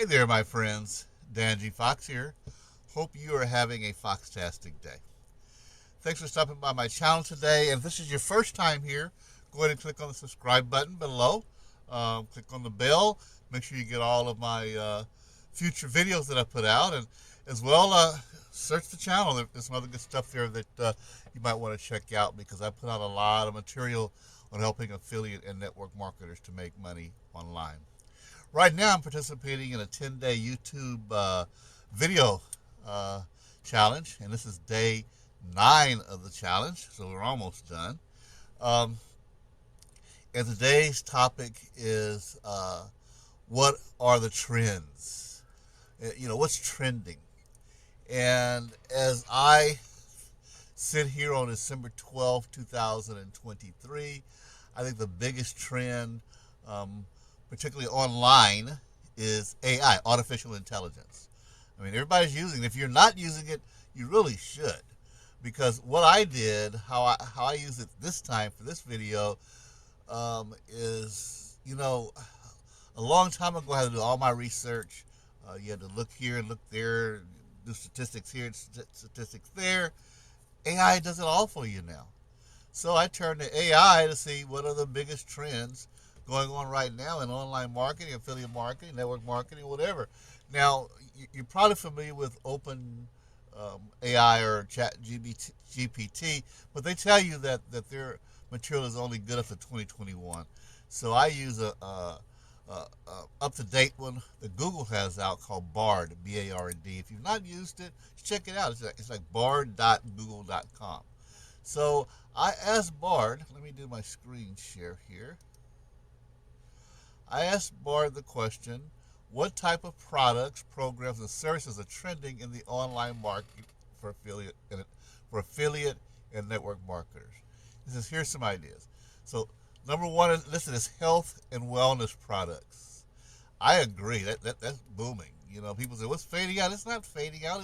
Hey there, my friends. Dan G. Fox here. Hope you are having a foxtastic day. Thanks for stopping by my channel today. And if this is your first time here, go ahead and click on the subscribe button below. Click on the bell. Make sure you get all of my future videos that I put out. And as well, search the channel. There's some other good stuff there that you might want to check out because I put out a lot of material on helping affiliate and network marketers to make money online. Right now, I'm participating in a 10-day YouTube video challenge, and this is day 9 of the challenge, so we're almost done. Um, and today's topic is what are the trends? What's trending? And as I sit here on December 12, 2023, I think the biggest trend, particularly online, is AI, artificial intelligence. I mean, everybody's using it. If you're not using it, you really should. Because what I did, how I use it this time for this video, is, a long time ago I had to do all my research. You had to look here and look there, do statistics here and statistics there. AI does it all for you now. So I turned to AI to see what are the biggest trends going on right now in online marketing, affiliate marketing, network marketing, whatever. Now, you're probably familiar with Open AI or Chat GPT, but they tell you that their material is only good up to 2021. So I use a up-to-date one that Google has out called Bard, B-A-R-D. If you've not used it, check it out. It's like bard.google.com. So I asked Bard, let me do my screen share here. I asked Bard the question, what type of products, programs, and services are trending in the online market for affiliate and network marketers? He says, here's some ideas. So number one is listed as health and wellness products. I agree. That's booming. People say, what's fading out? It's not fading out.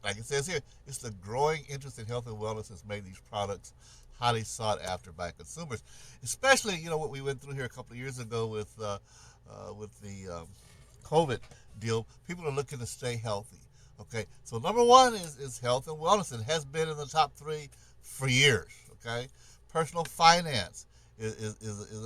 Like it says here, it's the growing interest in health and wellness that's made these products highly sought after by consumers. Especially, what we went through here a couple of years ago with the COVID deal. People are looking to stay healthy. Okay, so number one is health and wellness. It has been in the top 3 for years. Okay, personal finance is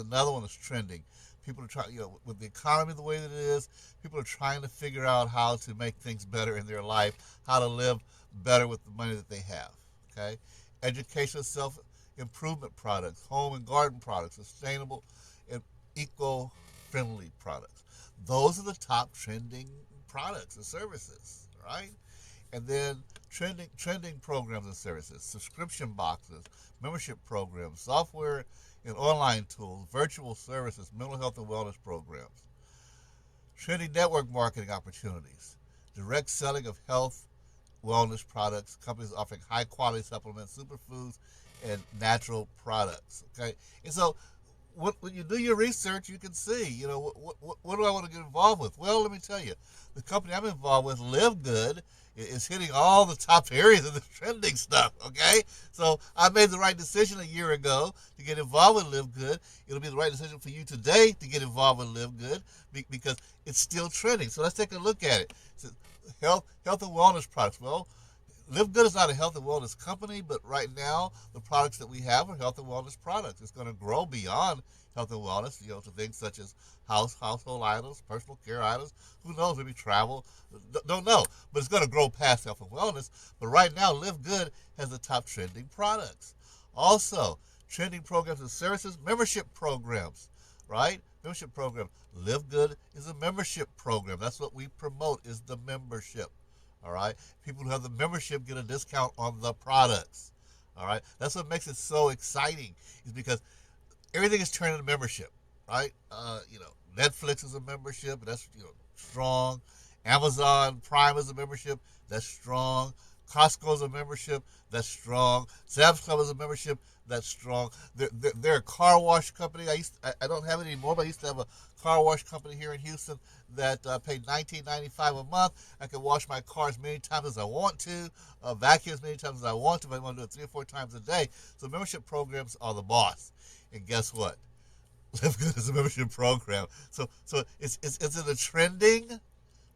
another one that's trending. People are trying, with the economy the way that it is, people are trying to figure out how to make things better in their life, how to live better with the money that they have. Okay, educational self-improvement products, home and garden products, sustainable and eco-friendly products. Those are the top trending products and services, right? And then trending programs and services, subscription boxes, membership programs, software and online tools, virtual services, mental health and wellness programs, trending network marketing opportunities, direct selling of health, wellness products, companies offering high quality supplements, superfoods, and natural products. Okay, and so when you do your research, you can see, what do I want to get involved with? Well, let me tell you, the company I'm involved with, LiveGood, is hitting all the top areas of the trending stuff, okay? So I made the right decision a year ago to get involved with LiveGood. It'll be the right decision for you today to get involved with LiveGood because it's still trending. So let's take a look at it. So health and wellness products. Well, LiveGood is not a health and wellness company, but right now the products that we have are health and wellness products. It's going to grow beyond health and wellness, to things such as household items, personal care items. Who knows? Maybe travel. Don't know. But it's going to grow past health and wellness. But right now, LiveGood has the top trending products. Also, trending programs and services, membership programs, right? Membership program. LiveGood is a membership program. That's what we promote, is the membership. All right, people who have the membership get a discount on the products. All right, that's what makes it so exciting, is because everything is turning to membership, right? Netflix is a membership, that's strong. Amazon Prime is a membership, that's strong. Costco is a membership, that's strong. Sam's Club is a membership, that's strong. They're a car wash company. I don't have it anymore, but I used to have a car wash company here in Houston that paid $19.95 a month. I can wash my car as many times as I want to, vacuum as many times as I want to, but I want to do it 3 or 4 times a day. So membership programs are the boss. And guess what? LiveGood is a membership program. So it's in the trending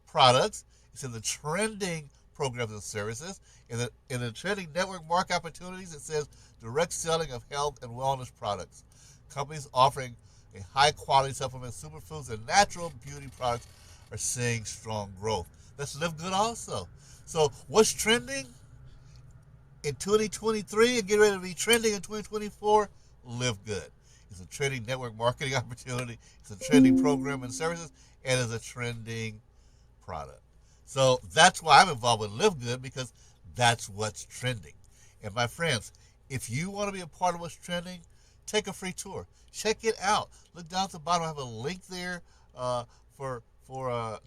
products. It's in the trending programs and services. In the trending network market opportunities, it says direct selling of health and wellness products. Companies offering a high quality supplement, superfoods, and natural beauty products are seeing strong growth. That's LiveGood also. So what's trending in 2023 and get ready to be trending in 2024? LiveGood. It's a trending network marketing opportunity. It's a trending program and services, and it's a trending product. So that's why I'm involved with LiveGood, because that's what's trending. And my friends, if you want to be a part of what's trending, take a free tour. Check it out. Look down at the bottom. I have a link there for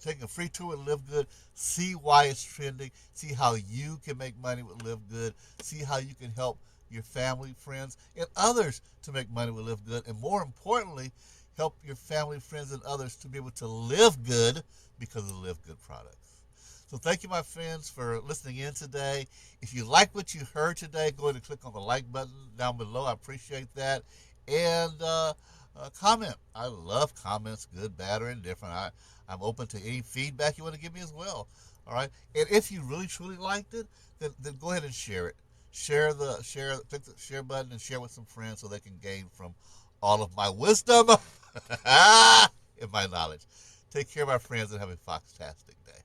taking a free tour with LiveGood. See why it's trending. See how you can make money with LiveGood. See how you can help your family, friends, and others to make money with LiveGood. And more importantly, help your family, friends, and others to be able to live good because of the LiveGood products. So thank you, my friends, for listening in today. If you like what you heard today, go ahead and click on the like button down below. I appreciate that. And comment. I love comments, good, bad, or indifferent. I'm open to any feedback you want to give me as well. All right. And if you really truly liked it, then go ahead and share it. Click the share button and share with some friends so they can gain from all of my wisdom and my knowledge. Take care, my friends, and have a foxtastic day.